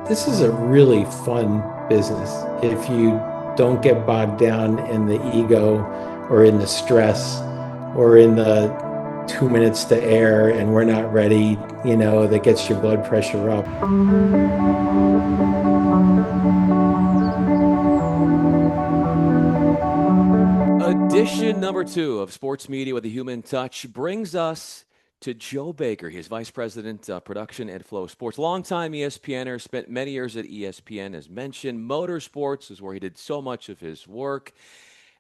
This is a really fun business if you don't get bogged down in the ego or in the stress or in the 2 minutes to air and we're not ready, that gets your blood pressure up. Edition number two of Sports Media with a Human Touch brings us to Joe Baker. He is Vice President of Production at FloSports. Longtime ESPNer, spent many years at ESPN, as mentioned. Motorsports is where he did so much of his work.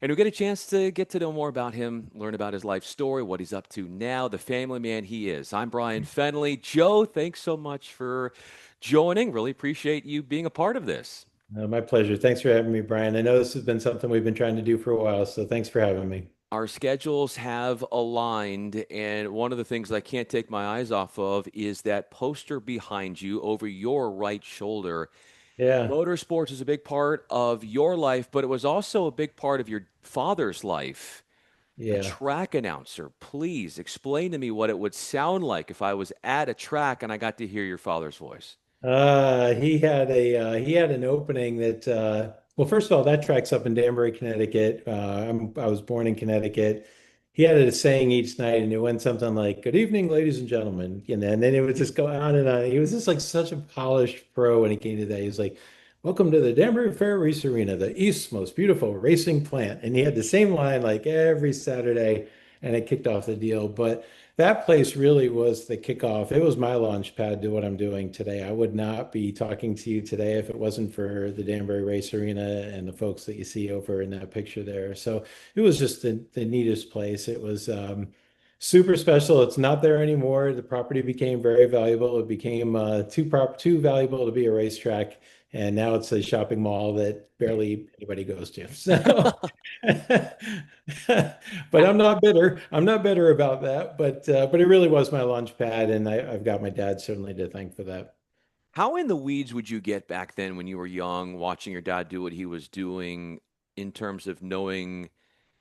And we get a chance to get to know more about him, learn about his life story, what he's up to now, the family man he is. I'm Bryan Fenley. Joe, thanks so much for joining. Really appreciate you being a part of this. My pleasure. Thanks for having me, Brian. I know this has been something we've been trying to do for a while, so thanks for having me. Our schedules have aligned, and one of the things I can't take my eyes off of is that poster behind you over your right shoulder. Yeah, Motorsports is a big part of your life, but it was also a big part of your father's life. A yeah. track announcer. Please explain to me what it would sound like if I was at a track and I got to hear your father's voice. He had an opening that well, first of all, that track's up in Danbury, Connecticut. I was born in Connecticut. He had a saying each night, and it went something like "Good evening, ladies and gentlemen," and then it would just go on and on. He was just like such a polished pro when it came to that. He was like, "Welcome to the Danbury Fair Race Arena, the East's most beautiful racing plant," and he had the same line like every Saturday, and it kicked off the deal. But that place really was the kickoff. It was my launch pad to what I'm doing today. I would not be talking to you today if it wasn't for the Danbury Race Arena and the folks that you see over in that picture there. So it was just the neatest place. It was super special. It's not there anymore. The property became very valuable. It became too valuable to be a racetrack. And now it's a shopping mall that barely anybody goes to. So but I'm not bitter. I'm not bitter about that. But it really was my launch pad, and I've got my dad certainly to thank for that. How in the weeds would you get back then when you were young, watching your dad do what he was doing in terms of knowing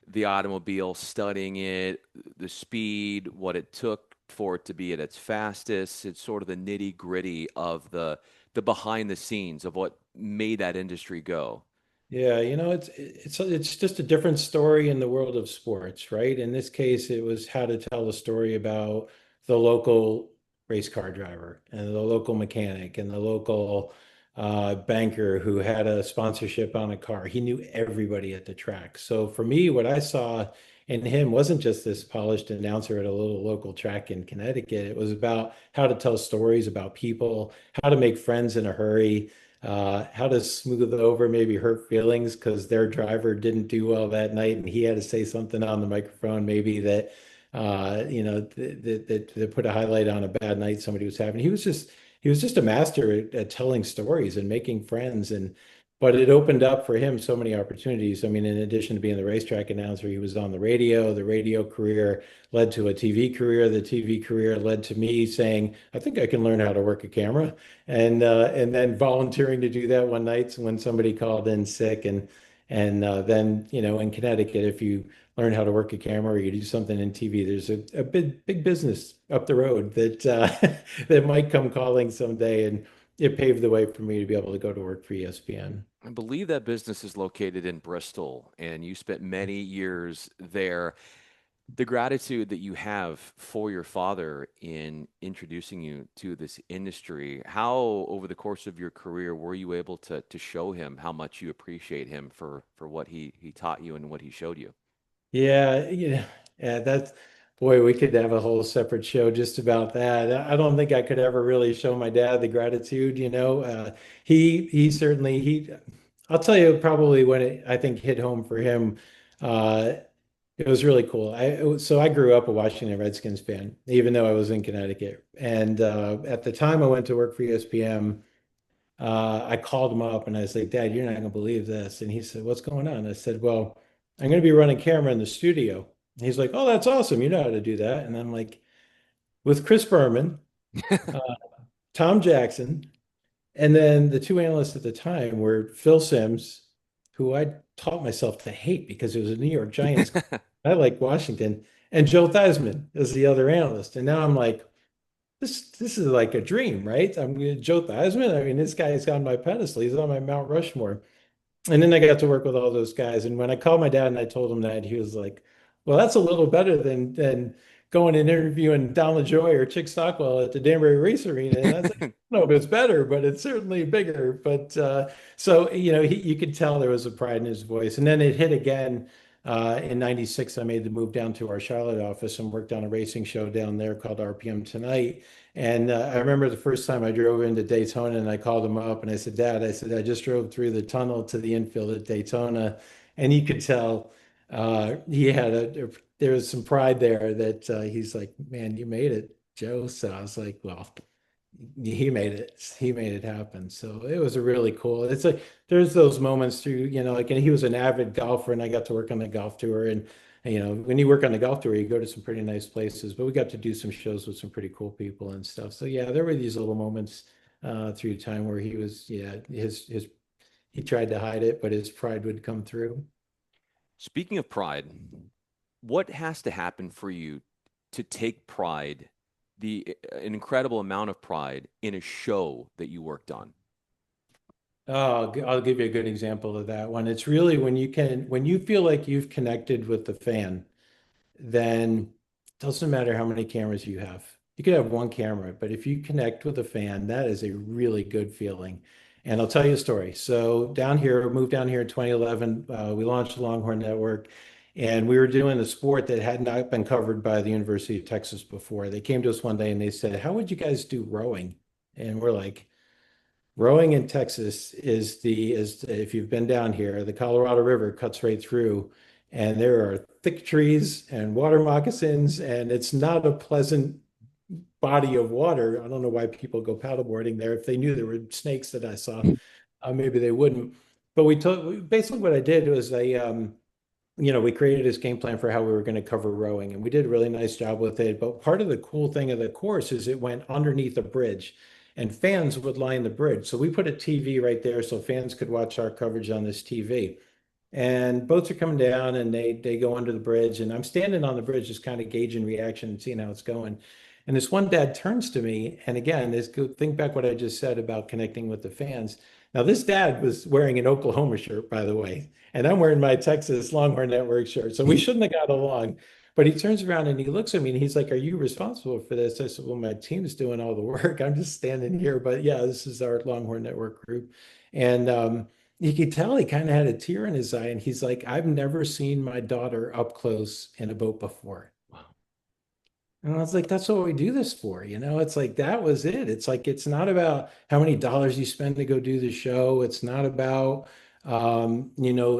the automobile, studying it, the speed, what it took for it to be at its fastest? It's sort of the nitty gritty of the behind the scenes of what made that industry go. Yeah, it's just a different story in the world of sports, right? In this case, it was how to tell the story about the local race car driver and the local mechanic and the local banker who had a sponsorship on a car. He knew everybody at the track. So for me, what I saw in him wasn't just this polished announcer at a little local track in Connecticut. It was about how to tell stories about people, how to make friends in a hurry, how to smooth over maybe hurt feelings because their driver didn't do well that night and he had to say something on the microphone maybe that that put a highlight on a bad night somebody was having. He was just a master at telling stories and making friends, and but it opened up for him so many opportunities. I mean, in addition to being the racetrack announcer, he was on the radio. The radio career led to a TV career. The TV career led to me saying, I think I can learn how to work a camera, and then volunteering to do that one night when somebody called in sick, and then in Connecticut, if you learn how to work a camera or you do something in TV, there's a big business up the road that that might come calling someday, and it paved the way for me to be able to go to work for ESPN. I believe that business is located in Bristol, and you spent many years there. The gratitude that you have for your father in introducing you to this industry, how over the course of your career were you able to show him how much you appreciate him for what he taught you and what he showed you? Yeah, that's boy, we could have a whole separate show just about that. I don't think I could ever really show my dad the gratitude. He certainly he I'll tell you probably when I think hit home for him. Uh, it was really cool. So I grew up a Washington Redskins fan, even though I was in Connecticut. And at the time I went to work for ESPN, I called him up and I was like, Dad, you're not going to believe this. And he said, What's going on? I said, Well, I'm going to be running camera in the studio. And he's like, Oh, that's awesome. You know how to do that. And I'm like, With Chris Berman, uh, Tom Jackson, and then the two analysts at the time were Phil Simms, who I taught myself to hate because it was a New York Giants. I like Washington, and Joe Theismann is the other analyst. And now I'm like, this is like a dream, right? I'm going to Joe Theismann. I mean, this guy is on my pedestal. He's on my Mount Rushmore. And then I got to work with all those guys. And when I called my dad and I told him that, he was like, "Well, that's a little better than going and interviewing Don LaJoy or Chick Stockwell at the Danbury Race Arena." And I was like, "No, it's better, but it's certainly bigger." But so you could tell there was a pride in his voice. And then it hit again in '96. I made the move down to our Charlotte office and worked on a racing show down there called RPM Tonight. And I remember the first time I drove into Daytona and I called him up and I said, "Dad, I said, I just drove through the tunnel to the infield at Daytona." And you could tell he had there was some pride there that he's like, "Man, you made it, Joe." So I was like, "Well, he made it. He made it happen." So it was a really cool. It's like there's those moments through, like, and he was an avid golfer, and I got to work on the golf tour. And when you work on the golf tour, you go to some pretty nice places. But we got to do some shows with some pretty cool people and stuff. So yeah, there were these little moments through time where he was, yeah, his he tried to hide it, but his pride would come through. Speaking of pride, what has to happen for you to take pride, an incredible amount of pride in a show that you worked on? Oh, I'll give you a good example of that one. It's really when you feel like you've connected with the fan, then it doesn't matter how many cameras you have. You could have one camera, but if you connect with a fan, that is a really good feeling. And I'll tell you a story. So moved down here in 2011. We launched the Longhorn Network, and we were doing a sport that had not been covered by the University of Texas before. They came to us one day and they said, "How would you guys do rowing?" And we're like, "Rowing in Texas is if you've been down here, the Colorado River cuts right through, and there are thick trees and water moccasins, and it's not a pleasant body of water. I don't know why people go paddleboarding there. If they knew there were snakes that I saw, maybe they wouldn't." But basically what I did was we created this game plan for how we were going to cover rowing, and we did a really nice job with it. But part of the cool thing of the course is it went underneath a bridge, and fans would line the bridge. So we put a TV right there so fans could watch our coverage on this TV. And boats are coming down and they go under the bridge, and I'm standing on the bridge just kind of gauging reaction and seeing how it's going. And this one dad turns to me, and again, think back what I just said about connecting with the fans. Now, this dad was wearing an Oklahoma shirt, by the way, and I'm wearing my Texas Longhorn Network shirt, so we shouldn't have got along. But he turns around and he looks at me and he's like, "Are you responsible for this?" I said, "Well, my team's doing all the work. I'm just standing here." But yeah, this is our Longhorn Network group. And you could tell he kind of had a tear in his eye, and he's like, "I've never seen my daughter up close in a boat before." Wow. And I was like, "That's what we do this for." It's like that was it. It's like it's not about how many dollars you spend to go do the show. It's not about how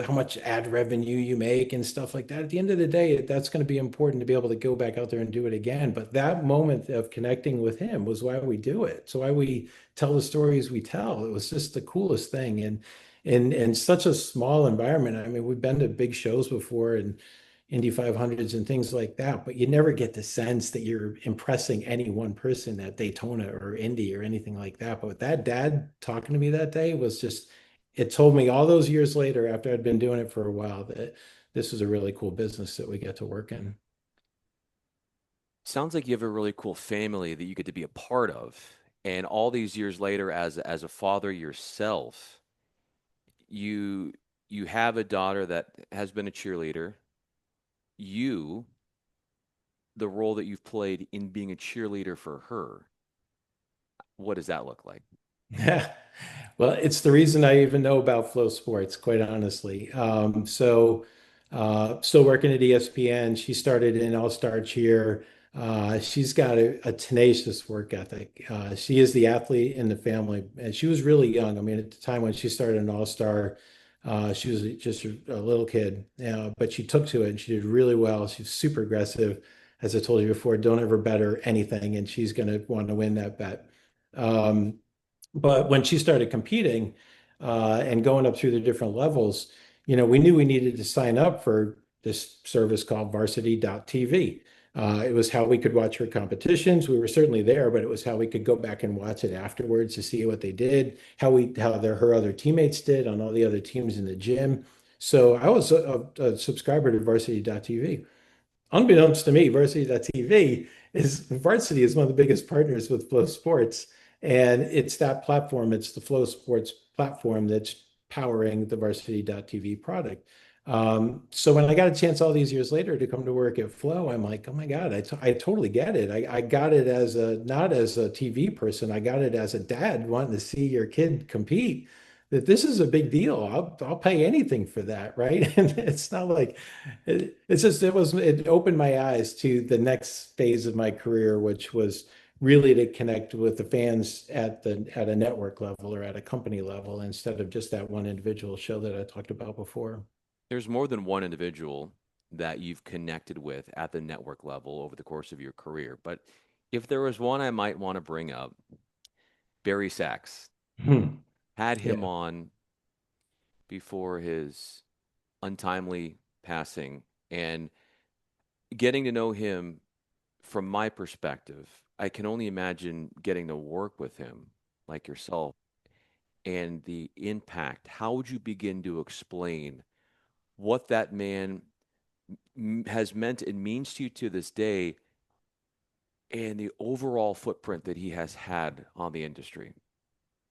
much ad revenue you make and stuff like that. At the end of the day, that's going to be important to be able to go back out there and do it again. But that moment of connecting with him was why we do it. So why we tell the stories we tell. It was just the coolest thing. And in such a small environment. I mean, we've been to big shows before and Indy 500s and things like that, but you never get the sense that you're impressing any one person at Daytona or Indy or anything like that. But that dad talking to me that day was just, it told me all those years later, after I'd been doing it for a while, that this is a really cool business that we get to work in. Sounds like you have a really cool family that you get to be a part of. And all these years later, as a father yourself, you you have a daughter that has been a cheerleader. You, the role that you've played in being a cheerleader for her, what does that look like? Well, it's the reason I even know about FloSports, quite honestly. Still working at ESPN. She started in All-Star Cheer. She's got a tenacious work ethic. She is the athlete in the family, and she was really young. I mean, at the time when she started an All-Star, she was just a little kid, but she took to it and she did really well. She's super aggressive. As I told you before, don't ever bet her anything, and she's going to want to win that bet. Um, but when she started competing and going up through the different levels, we knew we needed to sign up for this service called varsity.tv. It was how we could watch her competitions. We were certainly there, but it was how we could go back and watch it afterwards to see what they did, her other teammates did on all the other teams in the gym. So I was a subscriber to varsity.tv. unbeknownst to me, Varsity.tv is one of the biggest partners with FloSports. And it's that platform, it's the FloSports platform that's powering the Varsity.tv product. So when I got a chance all these years later to come to work at Flow, I'm like, oh my God, I totally get it. I got it as not as a TV person, I got it as a dad wanting to see your kid compete. That this is a big deal. I'll pay anything for that, right? And it's not like it's just it opened my eyes to the next phase of my career, which was really to connect with the fans at a network level or at a company level instead of just that one individual show that I talked about before. There's more than one individual that you've connected with at the network level over the course of your career. But if there was one I might want to bring up, Barry Sachs. Hmm. Had him Yeah. on before his untimely passing, and getting to know him from my perspective, I can only imagine getting to work with him like yourself and the impact. How would you begin to explain what that man has meant and means to you to this day and the overall footprint that he has had on the industry?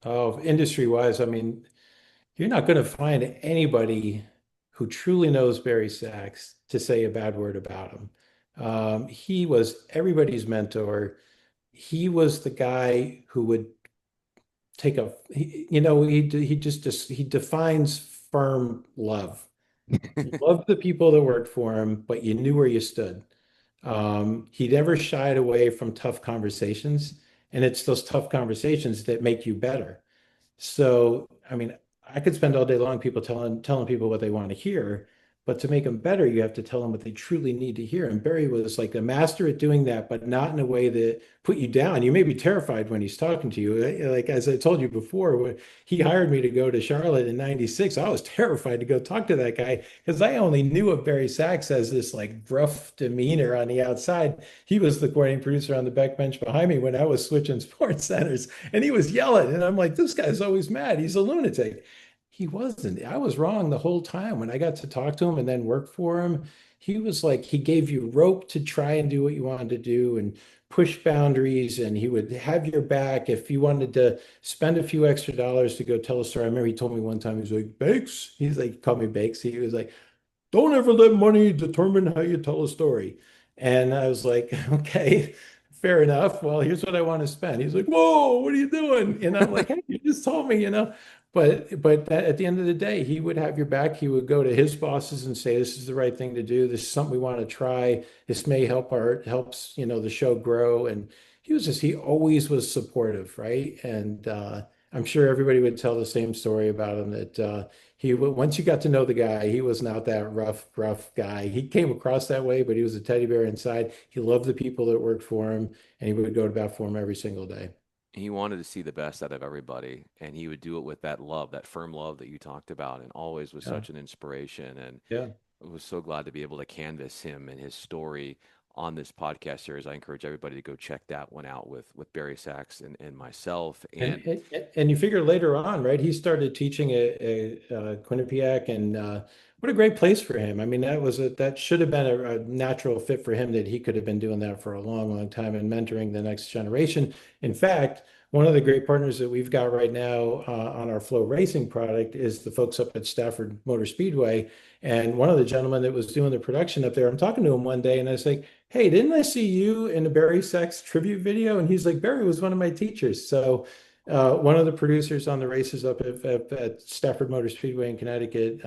Oh, industry wise, I mean, you're not going to find anybody who truly knows Barry Sachs to say a bad word about him. He was everybody's mentor. He was the guy who would take he defines firm love. You loved the people that worked for him, but you knew where you stood. He never shied away from tough conversations, and it's those tough conversations that make you better. So, I mean, I could spend all day long people telling people what they want to hear, but to make them better, you have to tell them what they truly need to hear. And Barry was like a master at doing that, but not in a way that put you down. You may be terrified when he's talking to you. Like as I told you before, when he hired me to go to Charlotte in '96, I was terrified to go talk to that guy because I only knew of Barry Sachs as this like rough demeanor on the outside. He was the coordinating producer on the back bench behind me when I was switching sports centers, and he was yelling. And I'm like, this guy's always mad. He's a lunatic. He wasn't. I was wrong the whole time. When I got to talk to him and then work for him, he was like, he gave you rope to try and do what you wanted to do and push boundaries. And he would have your back if you wanted to spend a few extra dollars to go tell a story. I remember he told me one time, he was like, Bakes. He's like, he called me Bakes. He was like, don't ever let money determine how you tell a story. And I was like, okay, fair enough. Well, here's what I want to spend. He's like, whoa, what are you doing? And I'm like, hey, you just told me, you know. But at the end of the day, he would have your back. He would go to his bosses and say, this is the right thing to do. This is something we want to try. This may helps, the show grow. And he always was supportive, right? And I'm sure everybody would tell the same story about him that once you got to know the guy, he was not that rough guy. He came across that way, but he was a teddy bear inside. He loved the people that worked for him, and he would go to bat for him every single day. He wanted to see the best out of everybody, and he would do it with that love, that firm love that you talked about, and always was Yeah, such an inspiration. And yeah. I was so glad to be able to canvas him and his story on this podcast series. I encourage everybody to go check that one out with Barry Sachs and myself. And, And and you figure later on, right? He started teaching at Quinnipiac, and what a great place for him. I mean, that should have been a natural fit for him that he could have been doing that for a long time and mentoring the next generation. In fact, one of the great partners that we've got right now on our Flow Racing product is the folks up at Stafford Motor Speedway. And one of the gentlemen that was doing the production up there, I'm talking to him one day, and I was like, hey, didn't I see you in the Barry Sachs tribute video? And he's like, Barry was one of my teachers. So one of the producers on the races up at Stafford Motor Speedway in Connecticut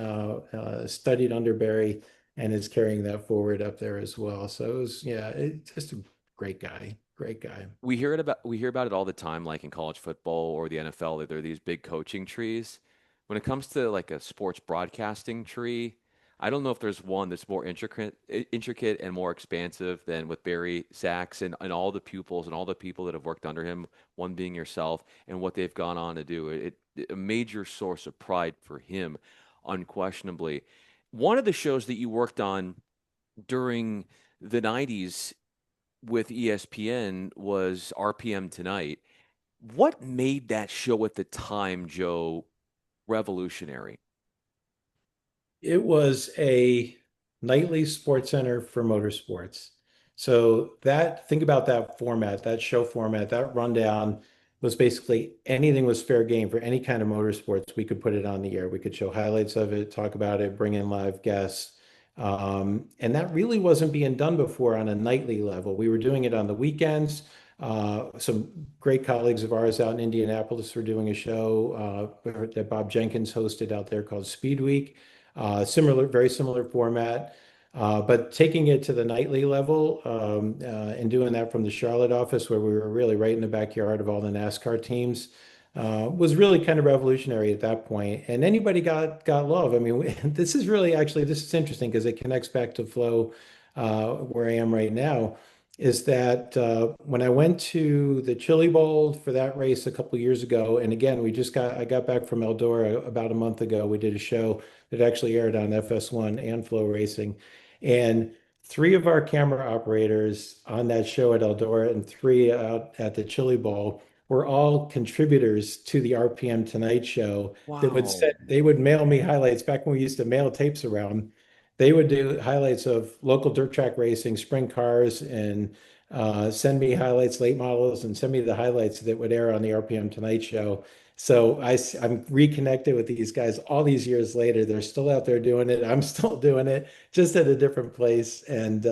studied under Barry and is carrying that forward up there as well. So just a great guy, great guy. we hear about it all the time, like in college football or the NFL, that there are these big coaching trees. When it comes to like a sports broadcasting tree, I don't know if there's one that's more intricate and more expansive than with Barry Sachs and all the pupils and all the people that have worked under him, one being yourself, and what they've gone on to do. A major source of pride for him, unquestionably. One of the shows that you worked on during the 90s with ESPN was RPM Tonight. What made that show at the time, Joe, revolutionary? It was a nightly sports center for motorsports. So that think about that format, that show format, that rundown was basically anything was fair game for any kind of motorsports. We could put it on the air. We could show highlights of it, talk about it, bring in live guests. And that really wasn't being done before on a nightly level. We were doing it on the weekends. Some great colleagues of ours out in Indianapolis were doing a show that Bob Jenkins hosted out there called Speed Week. Similar, very similar format. But taking it to the nightly level and doing that from the Charlotte office, where we were really right in the backyard of all the NASCAR teams, was really kind of revolutionary at that point. And anybody got love. I mean, this is really actually this is interesting because it connects back to Flow, where I am right now. Is that when I went to the Chili Bowl for that race a couple years ago, and again, I got back from Eldora about a month ago. We did a show that actually aired on FS1 and Flow Racing. And three of our camera operators on that show at Eldora and three out at the Chili Bowl were all contributors to the RPM Tonight show that Wow. they would mail me highlights back when we used to mail tapes around. They would do highlights of local dirt track racing, sprint cars, and send me highlights, late models, and send me the highlights that would air on the RPM Tonight show. So I'm reconnected with these guys all these years later. They're still out there doing it. I'm still doing it, just at a different place, and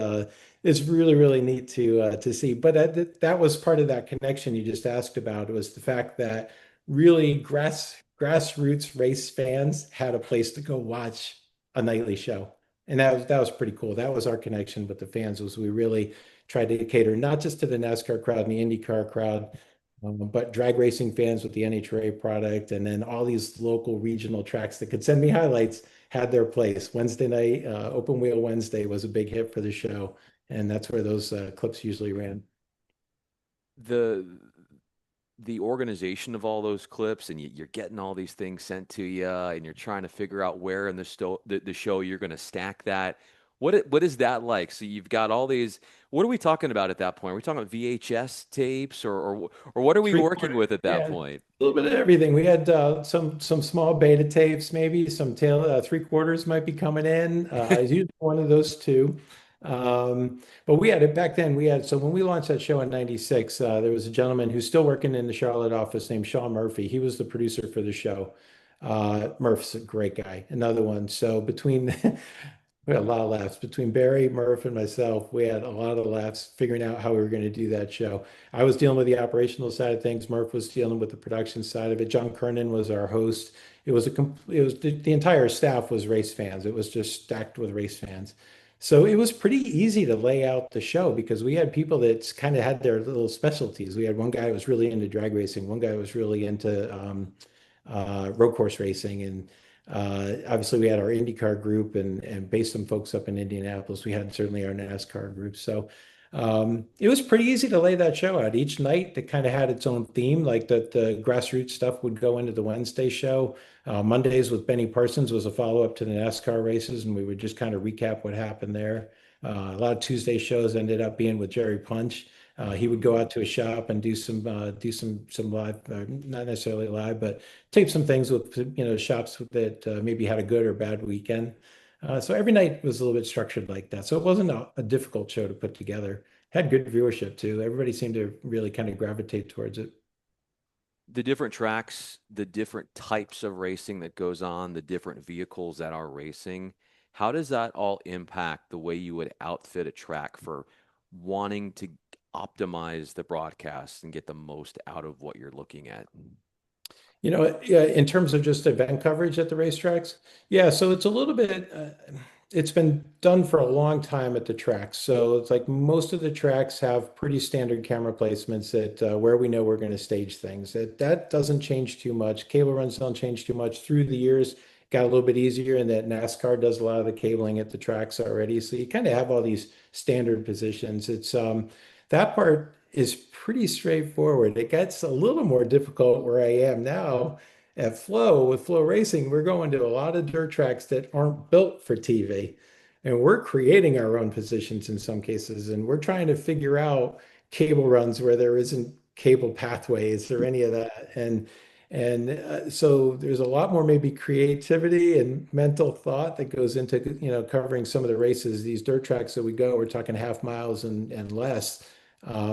it's really really neat to see. But that was part of that connection you just asked about. It was the fact that really grassroots race fans had a place to go watch a nightly show, and that was pretty cool. That was our connection with the fans. Was we really tried to cater not just to the NASCAR crowd and the IndyCar crowd, but drag racing fans with the NHRA product, and then all these local regional tracks that could send me highlights had their place. Wednesday night, Open Wheel Wednesday was a big hit for the show, and that's where those clips usually ran. The the organization of all those clips, and you're getting all these things sent to you, and you're trying to figure out where in the show you're going to stack that. What is that like? So you've got all these. What are we talking about at that point? Are we talking about VHS tapes, or what are we Three working quarter, with at that yeah, point? a little bit of everything. We had some small beta tapes, maybe some tail three quarters might be coming in. I used one of those two. But we had it back then. We had so when we launched that show in '96, there was a gentleman who's still working in the Charlotte office named Sean Murphy. He was the producer for the show. Murph's a great guy. Another one. So between we had a lot of laughs between Barry, Murph, and myself. We had a lot of laughs figuring out how we were going to do that show. I was dealing with the operational side of things. Murph was dealing with the production side of it. John Kernan was our host. It was the entire staff was race fans. It was just stacked with race fans. So it was pretty easy to lay out the show because we had people that kind of had their little specialties. We had one guy who was really into drag racing, one guy who was really into road course racing, and obviously we had our IndyCar group, and based some folks up in Indianapolis, we had certainly our NASCAR group. So it was pretty easy to lay that show out. Each night that kind of had its own theme, like the grassroots stuff would go into the Wednesday show. Mondays with Benny Parsons was a follow-up to the NASCAR races, and we would just kind of recap what happened there. A lot of Tuesday shows ended up being with Jerry Punch. He would go out to a shop and do some live, not necessarily live, but tape some things with shops that maybe had a good or bad weekend. So every night was a little bit structured like that. So it wasn't a difficult show to put together. Had good viewership too. Everybody seemed to really kind of gravitate towards it. The different tracks, the different types of racing that goes on, the different vehicles that are racing, how does that all impact the way you would outfit a track for wanting to optimize the broadcast and get the most out of what you're looking at? Yeah, in terms of just event coverage at the racetracks, yeah, so it's a little bit, it's been done for a long time at the tracks. So it's like most of the tracks have pretty standard camera placements that where we know we're going to stage things. That doesn't change too much. Cable runs don't change too much through the years. Got a little bit easier in that NASCAR does a lot of the cabling at the tracks already. So you kind of have all these standard positions. It's that part is pretty straightforward. It gets a little more difficult where I am now at Flow with Flow Racing. We're going to a lot of dirt tracks that aren't built for TV. And we're creating our own positions in some cases. And we're trying to figure out cable runs where there isn't cable pathways or any of that. And so there's a lot more maybe creativity and mental thought that goes into, covering some of the races. These dirt tracks that we go, we're talking half miles and less.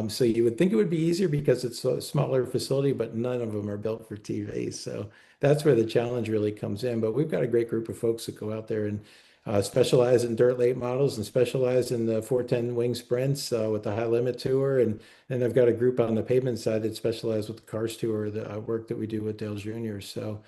So you would think it would be easier because it's a smaller facility, but none of them are built for TV. So that's where the challenge really comes in. But we've got a great group of folks that go out there and specialize in dirt late models and specialize in the 410 wing sprints with the high limit tour. And I've got a group on the pavement side that specialize with the cars tour, the work that we do with Dale Jr. So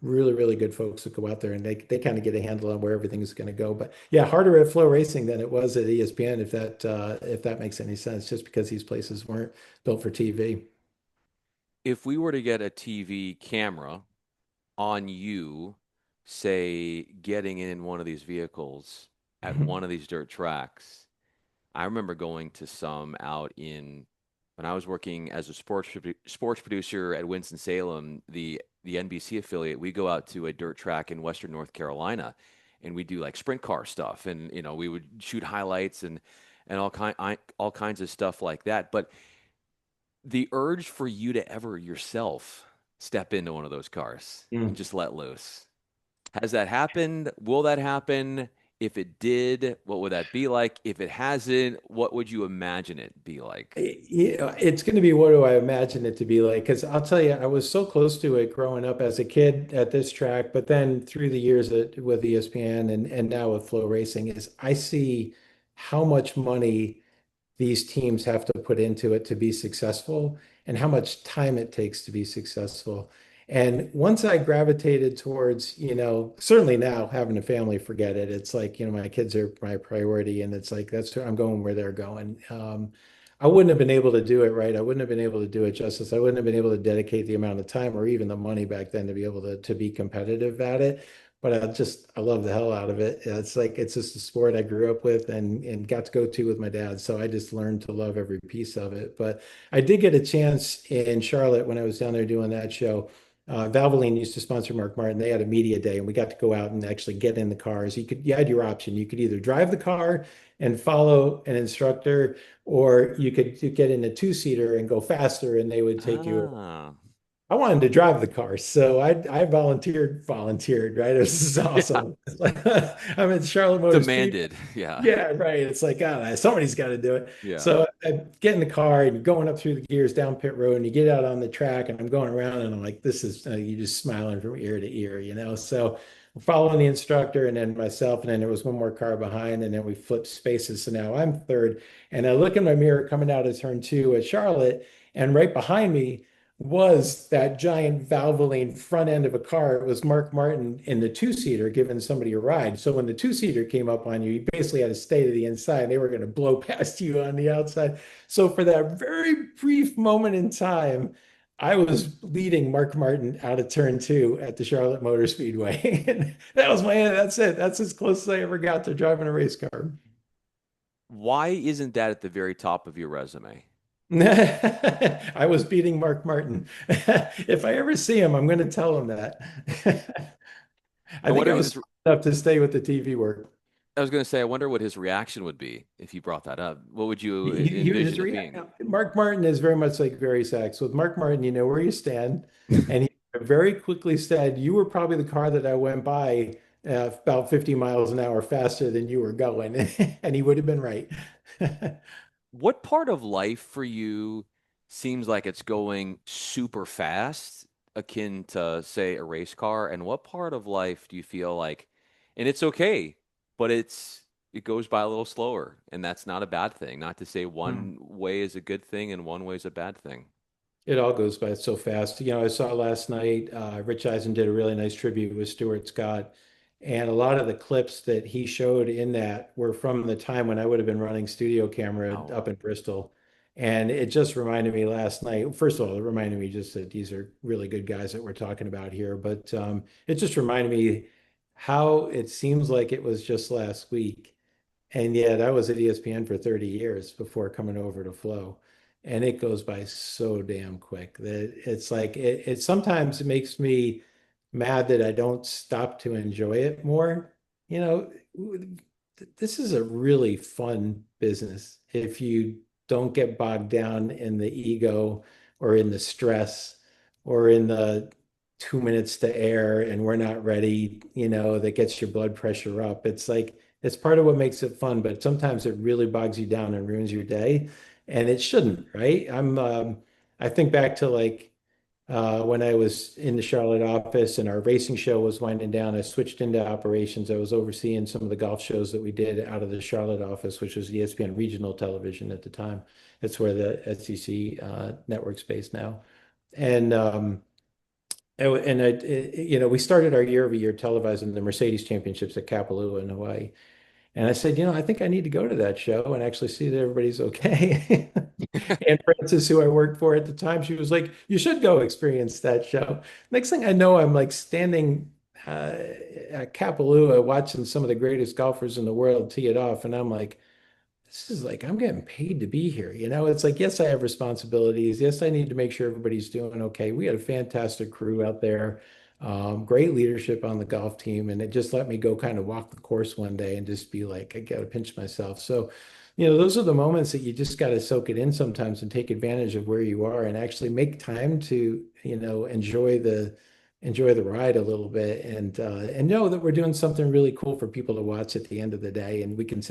really, really good folks that go out there and they kind of get a handle on where everything is going to go. But yeah, harder at Flow Racing than it was at ESPN, if that makes any sense, just because these places weren't built for TV. If we were to get a TV camera on you, say, getting in one of these vehicles at one of these dirt tracks, I remember going to some out in when I was working as a sports producer at Winston-Salem, the NBC affiliate. We go out to a dirt track in Western North Carolina, and we do like sprint car stuff, and we would shoot highlights and all kinds of stuff like that. But the urge for you to ever yourself step into one of those cars and Mm. just let loose. Has that happened? Will that happen? If it did, what would that be like? If it hasn't, what would you imagine it be like? It's going to be what do I imagine it to be like? Because I'll tell you, I was so close to it growing up as a kid at this track, but then through the years with ESPN and now with Flow Racing, is I see how much money these teams have to put into it to be successful and how much time it takes to be successful. And once I gravitated towards, certainly now having a family, forget it. It's like, my kids are my priority and it's like that's I'm going where they're going. I wouldn't have been able to do it right. I wouldn't have been able to do it justice. I wouldn't have been able to dedicate the amount of time or even the money back then to be able to be competitive at it. But I love the hell out of it. It's like it's just a sport I grew up with and got to go to with my dad. So I just learned to love every piece of it. But I did get a chance in Charlotte when I was down there doing that show. Valvoline used to sponsor Mark Martin. They had a media day, and we got to go out and actually get in the cars. You had your option. You could either drive the car and follow an instructor, or you get in a two-seater and go faster, and they would take you. Ah, I wanted to drive the car, so I volunteered, right? This is yeah, awesome. I'm at Charlotte Motor Speedway. demanded. Yeah, Yeah, right. It's like, somebody's got to do it. yeah. So I get in the car and you're going up through the gears down pit road and you get out on the track and I'm going around and I'm like, this is, you just smiling from ear to ear. So we're following the instructor and then myself, and then there was one more car behind and then we flipped spaces. So now I'm third and I look in my mirror coming out of turn two at Charlotte and right behind me was that giant Valvoline front end of a car. It was Mark Martin in the two-seater giving somebody a ride. So when the two-seater came up on you, you basically had to stay to the inside. They were going to blow past you on the outside. So for that very brief moment in time, I was leading Mark Martin out of turn two at the Charlotte Motor Speedway. And that's it. That's as close as I ever got to driving a race car. Why isn't that at the very top of your resume? I was beating Mark Martin. If I ever see him, I'm going to tell him that. I I think wonder I if was his, smart enough to stay with the TV work. I was going to say, I wonder what his reaction would be if you brought that up. What would you His envision it being? reaction, Mark Martin is very much like Barry Sachs. With Mark Martin, you know where you stand, and he very quickly said, "You were probably the car that I went by about 50 miles an hour faster than you were going," and he would have been right. What part of life for you seems like it's going super fast, akin to, say, a race car? And what part of life do you feel like, and it's okay, but it goes by a little slower, and that's not a bad thing. Not to say one way is a good thing and one way is a bad thing. It all goes by so fast. I saw last night, Rich Eisen did a really nice tribute with Stuart Scott. And a lot of the clips that he showed in that were from the time when I would have been running studio camera Oh, up in Bristol. And it just reminded me last night, first of all, it reminded me just that these are really good guys that we're talking about here. But it just reminded me how it seems like it was just last week. And yet I was at ESPN for 30 years before coming over to Flow. And it goes by so damn quick that it's like it sometimes it makes me mad that I don't stop to enjoy it more. You know, this is a really fun business if you don't get bogged down in the ego or in the stress or in the 2 minutes to air and we're not ready, that gets your blood pressure up. It's like it's part of what makes it fun, but sometimes it really bogs you down and ruins your day, and it shouldn't, right? I think back to like when I was in the Charlotte office and our racing show was winding down. I switched into operations. I was overseeing some of the golf shows that we did out of the Charlotte office, which was ESPN regional television at the time. It's where the SEC network's based now. And we started our year-over-year televising the Mercedes Championships at Kapalua in Hawaii. And I said, I think I need to go to that show and actually see that everybody's okay. And Francis, who I worked for at the time, she was like, "You should go experience that show." Next thing I know, I'm like standing at Kapalua watching some of the greatest golfers in the world tee it off. And I'm like, this is like I'm getting paid to be here. It's like, yes, I have responsibilities. Yes, I need to make sure everybody's doing okay. We had a fantastic crew out there, great leadership on the golf team, and it just let me go kind of walk the course one day and just be like, I got to pinch myself. So, those are the moments that you just got to soak it in sometimes and take advantage of where you are and actually make time to, enjoy the ride a little bit and know that we're doing something really cool for people to watch at the end of the day, and we can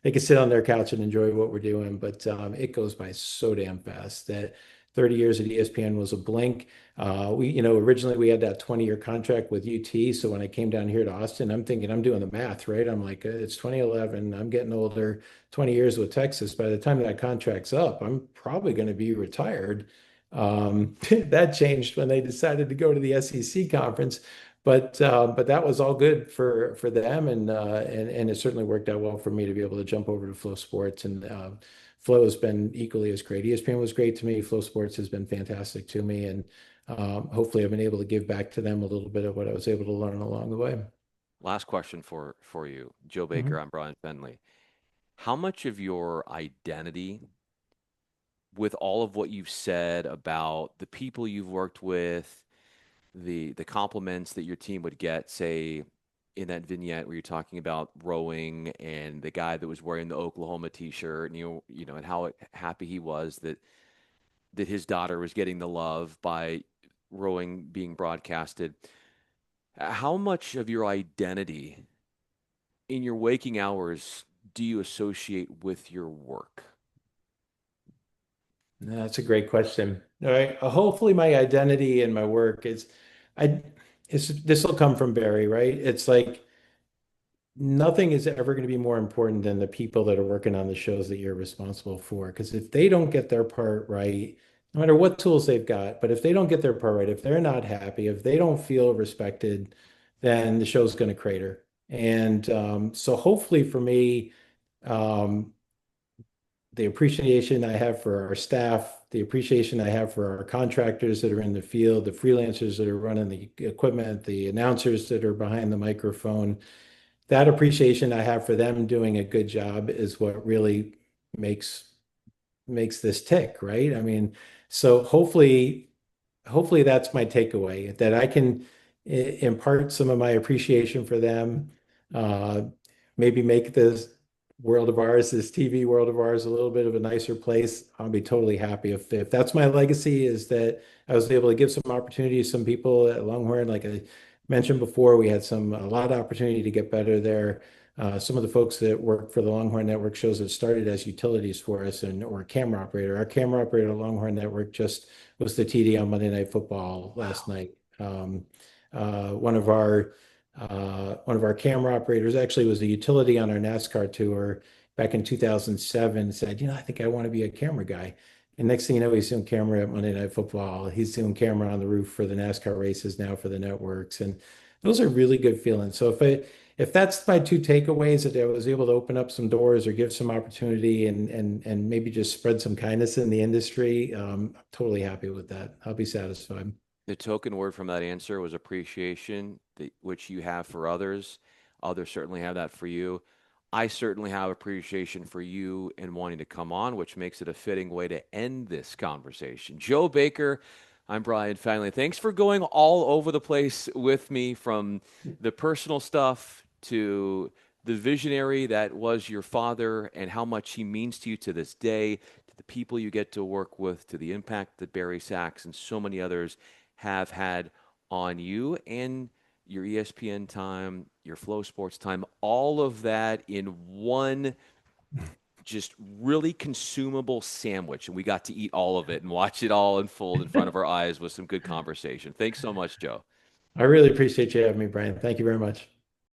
they can sit on their couch and enjoy what we're doing, but it goes by so damn fast that 30 years at ESPN was a blink. Originally we had that 20-year contract with UT. So when I came down here to Austin, I'm thinking I'm doing the math, right? I'm like, it's 2011. I'm getting older, 20 years with Texas. By the time that contract's up, I'm probably going to be retired. That changed when they decided to go to the SEC conference. But that was all good for them, and it certainly worked out well for me to be able to jump over to FloSports, and Flow has been equally as great. ESPN was great to me. FloSports has been fantastic to me, and hopefully I've been able to give back to them a little bit of what I was able to learn along the way. Last question for you, Joe Baker. Mhm. I'm Bryan Fenley. How much of your identity, with all of what you've said about the people you've worked with, the compliments that your team would get, say, in that vignette where you're talking about rowing and the guy that was wearing the Oklahoma t-shirt, and and how happy he was that his daughter was getting the love by rowing being broadcasted. How much of your identity in your waking hours do you associate with your work? No, that's a great question. All right. Hopefully my identity and my work I, this will come from Barry, right? It's like, nothing is ever going to be more important than the people that are working on the shows that you're responsible for. Because if they don't get their part right, no matter what tools they've got, but if they don't get their part right, if they're not happy, if they don't feel respected, then the show's going to crater. And so hopefully for me, um, the appreciation I have for our staff, the appreciation I have for our contractors that are in the field, the freelancers that are running the equipment, the announcers that are behind the microphone, that appreciation I have for them doing a good job is what really makes makes this tick, right? I mean, so hopefully that's my takeaway, that I can impart some of my appreciation for them, uh, maybe make this world of ours, this TV world of ours, a little bit of a nicer place. I'll be totally happy if that's my legacy, is that I was able to give some opportunity to some people at Longhorn. Like I mentioned before, we had a lot of opportunity to get better there. Some of the folks that work for the Longhorn Network shows that started as utilities for us, and or camera operator. Our camera operator at Longhorn Network just was the TD on Monday Night Football last Wow. night. Uh, one of our camera operators actually was a utility on our NASCAR tour back in 2007. Said, I think I want to be a camera guy. And next thing you know, he's doing camera at Monday Night Football. He's doing camera on the roof for the NASCAR races now for the networks, and those are really good feelings. So if that's my two takeaways, that I was able to open up some doors or give some opportunity and maybe just spread some kindness in the industry, I'm totally happy with that. I'll be satisfied. The token word from that answer was appreciation, which you have for others. Others certainly have that for you. I certainly have appreciation for you and wanting to come on, which makes it a fitting way to end this conversation. Joe Baker, I'm Bryan Fenley. Thanks for going all over the place with me, from the personal stuff to the visionary that was your father and how much he means to you to this day, to the people you get to work with, to the impact that Barry Sachs and so many others have had on you and your ESPN time, your Flow Sports time, all of that in one just really consumable sandwich. And we got to eat all of it and watch it all unfold in front of our eyes with some good conversation. Thanks so much, Joe. I really appreciate you having me, Brian. Thank you very much.